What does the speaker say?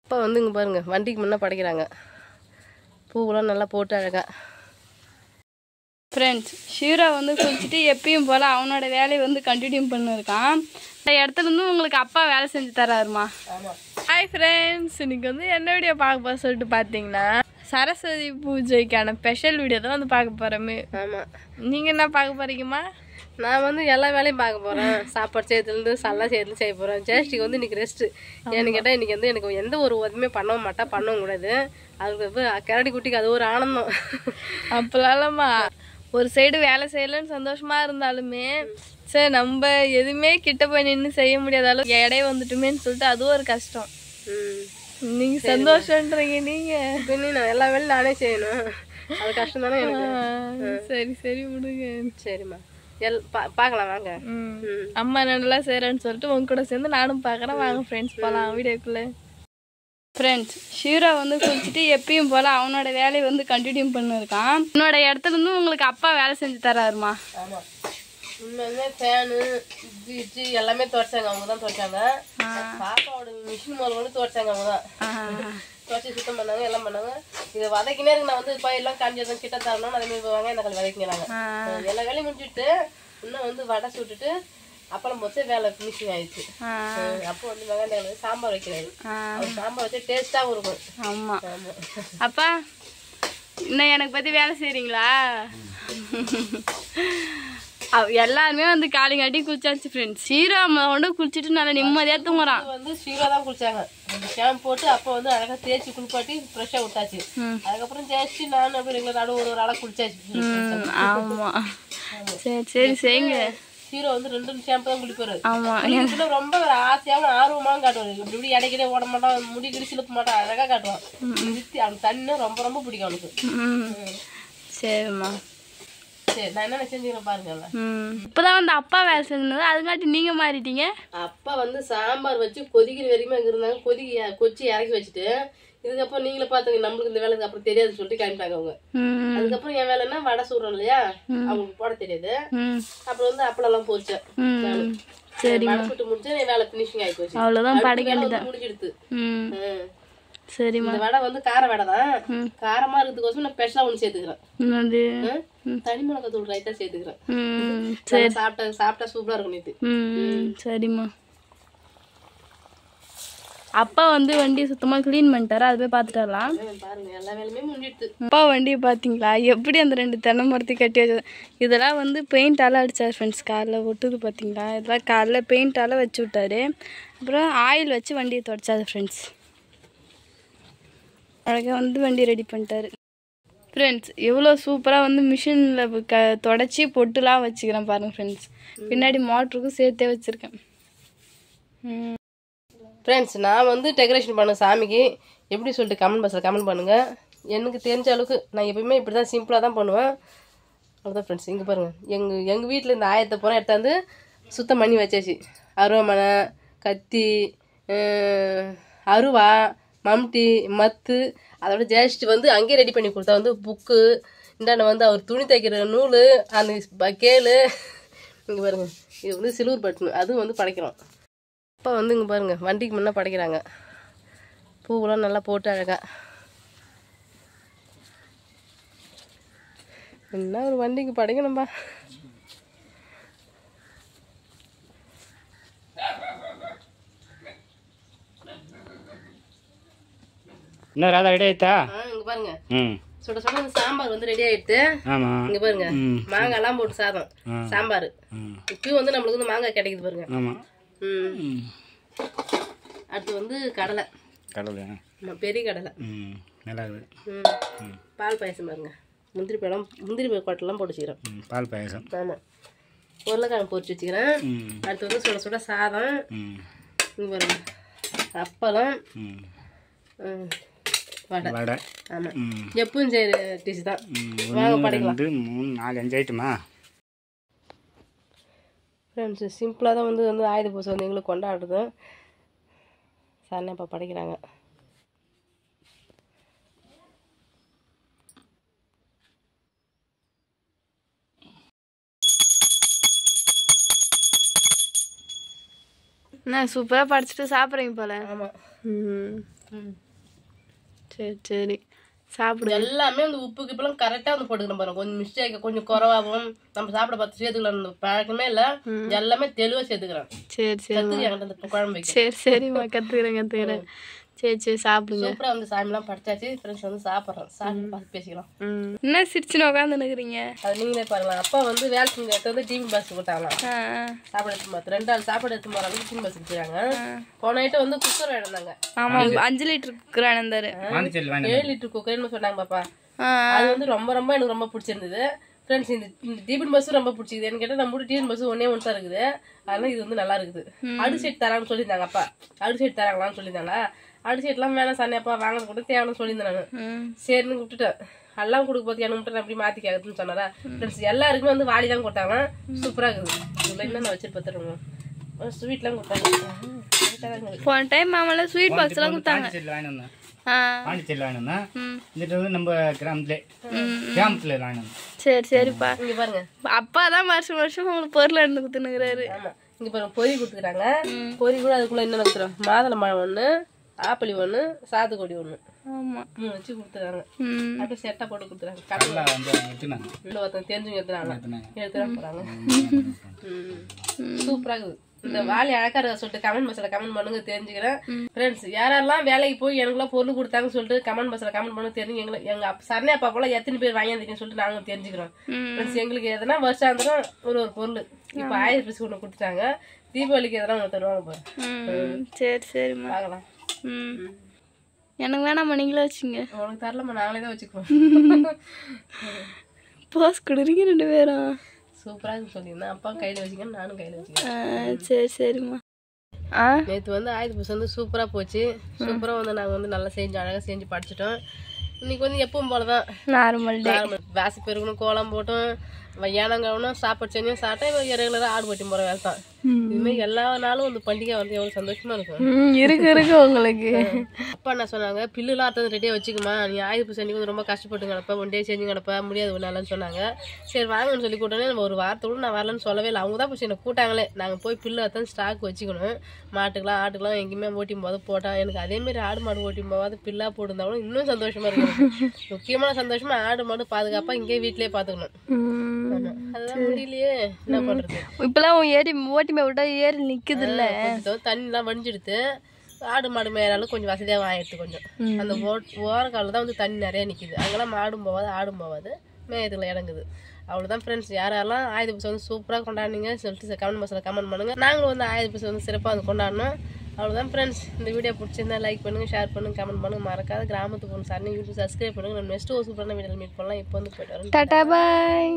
அப்பா வந்து இங்கே பாருங்க வண்டிக்கு முன்னே படைக்கிறாங்க. பூவெல்லாம் நல்லா போட்டு அழகா. ஃப்ரெண்ட்ஸ், ஷீரா வந்து குளிச்சுட்டு எப்பயும் போல் அவனோட வேலையை வந்து கண்டினியூ பண்ணிருக்கான். இந்த இடத்துலேருந்து உங்களுக்கு அப்பா வேலை செஞ்சு தராருமா. ஆமாம். ஹாய் ஃப்ரெண்ட்ஸ், இன்னைக்கு வந்து என்ன வீடியோ பார்க்க போக சொல்லிட்டு பார்த்தீங்கன்னா சரஸ்வதி பூஜைக்கான ஸ்பெஷல் வீடியோ தான் வந்து பார்க்க போகிறோமே. ஆமாம். நீங்கள் என்ன பார்க்க போகிறீங்கம்மா? நான் வந்து எல்லா வேலையும் பார்க்க போகிறேன். சாப்பாடு செய்யறதுலேருந்து சல்லாம் செய்யறதுலேருந்து செய்ய போகிறேன். ஜேஷ்டிக்கு வந்து இன்றைக்கி ரெஸ்ட்டு. ஏன்னு கேட்டால் இன்றைக்கி வந்து எனக்கு எந்த ஒரு உதவியுமே பண்ணவும் மாட்டேன், பண்ணவும் கூடாது. அதுக்கு கரடி குட்டிக்கு அது ஒரு ஆனந்தம். அப்பலாம்மா ஒரு சைடு வேலை செய்யலன்னு சந்தோஷமா இருந்தாலுமே சரி நம்ம எதுவுமே கிட்ட போய் நின்று செய்ய முடியாத அளவுக்கு இடையே வந்துட்டுமேன்னு சொல்லிட்டு அதுவும் ஒரு கஷ்டம். நீங்க சந்தோஷம்ன்றீங்க. நீங்க பின்னி நான் எல்லா வேலையும் நானே செய்யணும், அது கஷ்டம் தானே எனக்கு. சரி சரி விடுங்க. சரிம்மா, பார்க்கலாம் வாங்க. அம்மா நல்லா செய்யறேன்னு சொல்லிட்டு உங்க கூட சேர்ந்து நானும் பார்க்குறேன். வாங்க ஃப்ரெண்ட்ஸ் போகலாம் வீடியோக்குள்ள. ஃப்ரெண்ட்ஸ், ஷீரா வந்து குளிச்சுட்டு எப்பயும் போல் அவனோட வேலையை வந்து கண்டினியூ பண்ணிருக்கான். என்னோட இடத்துலேருந்து உங்களுக்கு அப்பா வேலை செஞ்சு தராருமா. ஆமாம். உண்மையுமே ஃபேனு ஃப்ரிட்ஜு எல்லாமே துவைச்சாங்க, அவங்க தான் துவைச்சாங்க. பாப்பாவோட மிஷின் முதல் கொண்டு துவைச்சாங்க, அவங்க தான் துவைச்சி சுத்தம் பண்ணாங்க, எல்லாம் பண்ணாங்க. இதை வதக்கினே இருக்கு. நான் வந்து இப்போ எல்லாம் காஞ்சி கிட்ட தரணும், அதே மாதிரி போவாங்க எனக்கு வதக்கினாங்க. எல்லா வேலையும் முடிச்சுட்டு இன்னும் வந்து வடை சுட்டுட்டு அப்பளம் போச்சு, வேலை ஃபினிஷிங் ஆயிடுச்சு. அப்போ வந்து வெங்காயம் சாம்பார் வைக்கிறாரு. சாம்பார் வச்சு டேஸ்டாகவும் இருக்கும். ஆமாம். அப்பா இன்னும் எனக்கு பற்றி வேலை செய்கிறீங்களா? எல்லாருமே வந்து காலிங்காட்டி குளிச்சாச்சு ஃப்ரெண்ட்ஸ். ஷீரா வந்து குளிச்சுட்டு நல்லா நிம்மதியாக தூங்குறான். வந்து ஷீரா தான் குளிச்சாங்க. ஷாம்பு போட்டு அப்போ வந்து அழகாக தேய்ச்சி குளிப்பாட்டி ஃப்ரெஷ்ஷாக விட்டாச்சு. அதுக்கப்புறம் தேய்ச்சி நான் அப்படி ரெகுலர் நடு ஒரு ஆளாக குளிச்சாச்சு. ஆமாம். சரி சரி செய்யுங்க. ஹீரோ வந்து 2 ஷாம்பு தான் குளிப்பாரு. ஆமா, ரொம்ப ஒரு ஆசையாகவும் ஆர்வமாகவும் காட்டுவாரு. இப்படி இப்படி இடைக்கிட்டே ஓட மாட்டான், முடி கிடி சிலுக்க மாட்டான், அழகா காட்டுவான். அவனுக்கு தண்ணி ரொம்ப ரொம்ப பிடிக்கும் அவனுக்கு. சரிம்மா, சரி நான் என்ன செஞ்சுக்கிறேன் பாருங்க. இப்பதான் வந்து அப்பா வேலை செஞ்சது, அதுங்காட்டி நீங்க மாறிட்டீங்க. அப்பா வந்து சாம்பார் வச்சு கொதிக்கிற வரைக்கும் அங்கே இருந்தாங்க. கொச்சி இறக்கி வச்சுட்டு இதுக்கப்புறம் நீங்களே பாத்துங்க, நம்மளுக்கு இந்த வேலைக்கு அப்புறம் தெரியாதுன்னு சொல்லிட்டு கிளம்பிட்டாங்க அவங்க. அதுக்கப்புறம் என் வேலைன்னா வடை சுடுறோம் இல்லையா, அவங்களுக்கு போட தெரியாது. அப்புறம் வந்து அப்பளம் எல்லாம் போச்சேன். சரி, வடை சுட்டு முடிச்சு என் வேலை பினிஷிங் ஆகி போச்சு. அவ்வளவுதான், படைக்க முடிஞ்சிடுது. சரிம்மா, இந்த வடை வந்து கார வடை தான். காரமா இருக்கிறதுக்கோசம் நான் ஸ்பெஷலா ஒண்ணு சேர்த்துக்கிறேன். தனி மிளகாய் தூள் ரைட்டா சேர்த்துக்கிறேன். சாப்பிட்டா சூப்பரா இருக்கும் நேத்து. சரிம்மா. அப்பா வந்து வண்டியை சுத்தமாக க்ளீன் பண்ணிட்டாரு, அது போய் பார்த்துட்டு வரலாம். பாருங்க, எல்லா வேலையுமே முடிஞ்சிடுது. அப்பா வண்டியை பார்த்தீங்களா எப்படி அந்த 2 தென்னை மரத்தை கட்டி வச்சது. இதெல்லாம் வந்து பெயிண்டால் அடித்தார் ஃப்ரெண்ட்ஸ். காரில் ஒட்டுது பார்த்தீங்களா, இதெல்லாம் காரில் பெயிண்டால் வச்சு விட்டாரு. அப்புறம் ஆயில் வச்சு வண்டியை துடைச்சாரு ஃப்ரெண்ட்ஸ். அழகாக வந்து வண்டி ரெடி பண்ணிட்டாரு ஃப்ரெண்ட்ஸ். எவ்வளோ சூப்பராக வந்து மிஷினில் தொடச்சி பொட்டுலாம் வச்சுக்கிறேன் பாருங்கள் ஃப்ரெண்ட்ஸ். பின்னாடி மோட்டருக்கும் சேர்த்தே வச்சுருக்கேன். ஃப்ரெண்ட்ஸ், நான் வந்து டெக்கரேஷன் பண்ண சாமிக்கு எப்படி சொல்லிட்டு கமெண்ட் பாக்ஸில் கமெண்ட் பண்ணுங்கள். எனக்கு தெரிஞ்ச அளவுக்கு நான் எப்பயுமே இப்படி தான் சிம்பிளாக தான் பண்ணுவேன். அவ்வளோதான் ஃப்ரெண்ட்ஸ். இங்கே பாருங்கள், எங்கள் வீட்டில் இந்த ஆயத்தை போனால் எடுத்தாந்து சுத்தம் பண்ணி வச்சாச்சு. அருவாமனை, கத்தி, அருவா, மம்டி, மத்து, அதோட ஜேஷ்டி வந்து அங்கேயே ரெடி பண்ணி கொடுத்தா. வந்து புக்கு, இந்தாண்ட வந்து அவர் துணி தைக்கிற நூல், அந்த கேளு. இங்கே பாருங்கள், இது வந்து சில்வர் பட்டனு, அதுவும் வந்து படைக்கிறோம். அப்பா வந்து இங்கே பாருங்கள் வண்டிக்கு முன்னே படைக்கிறாங்க. பூவெல்லாம் நல்லா போட்டு அழகா. என்ன ஒரு வண்டிக்கு படைக்கணும்பா. என்ன ராதா ரெடி ஆயிட்டா? இங்கே பாருங்க, சுட சுட சாம்பார் வந்து ரெடி ஆயிடுது. இங்கே பாருங்க, மாங்காய் எல்லாம் போட்டு சாதம் சாம்பார். இப்பயும் வந்து நம்மளுக்கு வந்து மாங்காய் கிடைக்குது பாருங்க. அடுத்து வந்து கடலை. பெரிய கடலை நல்லா இருக்குது. பால் பாயசம் பாருங்க. முந்திரி கொட்டெல்லாம் போட்டு வச்சுக்கிறேன். பால் பாயசம். ஆமாம், உருளைக்கிழங்கு பொரிச்சு வச்சுக்கிறேன். அடுத்து வந்து சுட சுட சாதம். இங்கே பாருங்க, அப்பளம், வடை. ஆமாம், எப்பவும் செய்கிற டிஷ் தான். வாங்க படைக்கலாம். 2 3 4 5 ஐட்டமா ஃப்ரெண்ட்ஸு. சிம்பிளாக தான் வந்து ஆயுத பூசை வந்து எங்களுக்கு கொண்டாடுறது. சார் இப்போ படைக்கிறாங்க. நான் சூப்பரா படிச்சுட்டு சாப்பிட்றீங்க போல. ஆமா. சரி சரி சாப்பிடு. எல்லாமே வந்து உப்பு கிப்பெல்லாம் கரெக்டா வந்து போட்டுக்கணும் பாருங்க. கொஞ்சம் மிஸ்டேக் கொஞ்சம் குறவாகும் நம்ம சாப்பிட பார்த்து சேர்த்துக்கலாம் பழக்கமே இல்ல. எல்லாமே தெளிவா சேர்த்துக்கிறேன். சரி சரி என்கிட்ட குழம்பு வைக்க. சரி சரிம்மா கத்துக்கிறேன். சரி சரி சாப்பிடுங்க. சூப்பரா வந்து சாமிலாம் படிச்சாச்சு. ஃப்ரெண்ட்ஸ் வந்து சாப்பிட்றோம். சாப்பிட்டு பார்த்து பேசிக்கலாம். என்ன சிரிச்சுன்னு உட்காந்துருக்குறீங்க? அது நீங்களே பாருங்களா. அப்பா வந்து வேலை செஞ்ச இடத்துல வந்து டிவி பஸ் கொடுத்தாங்களாம். சாப்பாடு எடுத்து பார்த்து 2 நாள் சாப்பாடு எடுத்து போற அளவுக்கு டிவி பஸ் கொடுத்தாங்க. போன நைட்டு வந்து குக்கர் வேணுந்தாங்க. ஆமா 5 லிட்டர் குக்கர் வேணுந்தாரு. 7 லிட்டர் குக்கர்னு சொன்னாங்க பாப்பா. அது வந்து ரொம்ப ரொம்ப எனக்கு ரொம்ப பிடிச்சிருந்தது. ஃப்ரெண்ட்ஸ் இந்த டிபன் பஸ் ரொம்ப பிடிச்சிது. என்ன கேட்டால் நம்ம டிபன் பஸ் ஒன்னே ஒன்று தான் இருக்குது. அதனால இது வந்து நல்லா இருக்குது. அடு சைட் தராங்கன்னு சொல்லியிருந்தாங்க அப்பா. அடு சைட் தராங்களான்னு சொல்லியிருந்தாங்களா. அடு சைட்லாம் வேணாம் சாணியப்பா வாங்க கூட தேவைன்னு சொல்லியிருந்தேன் நான். சரின்னு விட்டுட்டேன். எல்லாம் கொடுக்க போது எனக்கு மட்டும் அப்படி மாற்றி கேட்குதுன்னு சொன்னாரா. ஃப்ரெண்ட்ஸ் எல்லாருக்குமே வந்து வாளி தான் கொடுத்தாங்க. சூப்பராக இருக்குது. இதில் என்ன நான் வச்சுட்டு பார்த்துருங்க. ஸ்வீட்லாம் கொடுத்தாங்க. போன டைம் மாமால ஸ்வீட் பாக்ஸ்லாம் கொடுத்தாங்க. பாண்டிச்சேரியில் வாங்கினா இந்த வந்து நம்ம கிராமத்துல வாங்கினோம். சரி சரிப்பா. இங்க பாருங்க அப்பா தான் வருஷம் வருஷம் உங்களுக்கு பொருள் எடுத்து கொடுத்துனுக்குறாரு. ஆமா இங்க பாருங்க பொரி கொடுத்துக்கிறாங்க. பொரி கூட அதுக்குள்ள என்ன கொடுத்துறோம் மாதுளம்பழம் 1, ஆப்பிள் 1, சாத்துக்குடி 1. ஆமா 3 வச்சு கொடுத்துறாங்க. அப்படியே செட்டா போட்டு கொடுத்துறாங்க. ஒருத்தன் தெரிஞ்சுங்க எடுத்துறாங்க போறாங்க. சூப்பரா இருக்குது. இந்த வாலி அழகா இருக்க சொல்லிட்டு கமெண்ட் பாக்ஸ்ல கமெண்ட் பண்ணுங்க தெரிஞ்சுக்கிறேன். ஃப்ரெண்ட்ஸ் யாரெல்லாம் வேலைக்கு போய் எனக்குலாம் பொருள் கொடுத்தாங்கன்னு சொல்லிட்டு கமெண்ட் பாக்ஸ்ல கமெண்ட் பண்ண தெரிஞ்சு எங்க சரணே அப்பா போல எத்தனை பேர் வாங்கியிருக்கீங்கன்னு சொல்லிட்டு நாங்க தெரிஞ்சுக்கிறோம். ஃப்ரெண்ட்ஸ் எங்களுக்கு எதனா வருஷாந்திரம் ஒரு பொருள் இப்ப 1000 பீஸ் ஒண்ணு கொடுத்துட்டாங்க. தீபாவளிக்கு எதனா ஒண்ணு தருவாங்க பாரு. சரி சரிம்மா பார்க்கலாம். எனக்கு வேணாம்மா நீங்களே வச்சுங்க. உனக்கு தரலம்மா நாங்களே தான் வச்சுக்குவோம். போஸ் கொடுறீங்க 2 பேரும். சூப்பரா சொல்லியிருந்தேன். அப்பா கையில வச்சுக்கணும் நானும் கையில வச்சுக்கிறேன். சரி சரிம்மா. நேற்று வந்து 1000 பீஸ் வந்து சூப்பரா போச்சு. சூப்பரா வந்து நாங்க வந்து நல்லா செஞ்சு அழகா செஞ்சு படிச்சுட்டோம். இன்னைக்கு வந்து எப்பவும் போலதான் நார்மல் வாசி பெருக்கணும் கோலம் போட்டோம் ஏனங்கணும் சாப்பாடு செஞ்சும் சாப்பிட்டா ரெகுலரா ஆடு பட்டி போற வேலை தான். இதுமாதிரி எல்லா நாளும் வந்து பண்டிகை வந்து எவ்வளவு சந்தோஷமா இருக்கும். இருக்கு உங்களுக்கு. அப்பா என்ன சொன்னாங்க பில்லுலாம் அர்த்தம் ரெடியா வச்சுக்குமா நீ 1000 பீஸ் அன்னைக்கு வந்து ரொம்ப கஷ்டப்பட்டு கிடப்ப 1 டே செஞ்சு கிடப்ப முடியாது ஒன்னாலன்னு சொன்னாங்க. சரி வாங்கன்னு சொல்லி கூட்டனே நம்ம ஒரு வாரத்தோடு நான் வரலன்னு சொல்லவே இல்லை. அவங்க தான் போய் என்ன கூட்டாங்களே. நாங்கள் போய் பில்லு அர்த்தம் ஸ்டாக் வச்சுக்கணும். மாட்டுக்கெல்லாம் ஆட்டுக்கெல்லாம் எங்கேயுமே ஓட்டியும் போது போட்டா எனக்கு அதேமாரி ஆடு மாடு ஓட்டியும் போகாது பில்லா போட்டுருந்தாலும் இன்னும் சந்தோஷமா இருக்கும். முக்கியமான சந்தோஷமா ஆடு மாடு பாதுகாப்பா இங்கே வீட்லயே பாத்துக்கணும். அதுதான் முடியலையே என்ன பண்றது. இப்பெல்லாம் ஓட்டி விட்டா ஏறி நிக்குது இல்ல தண்ணி எல்லாம் வடிஞ்சிடுது. ஆடு மாடு மேலாலும் கொஞ்சம் வசதியாக ஆயிடுது. கொஞ்சம் அந்த ஓர காலில் தான் வந்து தண்ணி நிறைய நிற்கிது. அங்கெல்லாம் மாடும் போகாது ஆடும் போகாது மேயத்துல இறங்குது. அவ்வளோதான் ஃப்ரெண்ட்ஸ். யாரெல்லாம் 1000 பீஸ் வந்து சூப்பராக கொண்டாடுனீங்க சொல்லிட்டு கமெண்ட் பாக்ஸில் கமெண்ட் பண்ணுங்க. நாங்களும் வந்து 1000 பீஸ் வந்து சிறப்பாக வந்து கொண்டாடணும். அவ்வளோதான் ஃப்ரெண்ட்ஸ். இந்த வீடியோ பிடிச்சிருந்தா லைக் பண்ணுங்க ஷேர் பண்ணுங்க கமெண்ட் பண்ணுங்க. மறக்காத கிராமத்துக்கு ஒன்று சார் யூடியூப் சப்ஸ்கிரைப் பண்ணுங்க. நம்ம நெக்ஸ்ட் ஒரு சூப்பரான வீடியோவில் மீட் பண்ணலாம். இப்போ வந்து போயிட்டு வரோம். டாடா பாய்.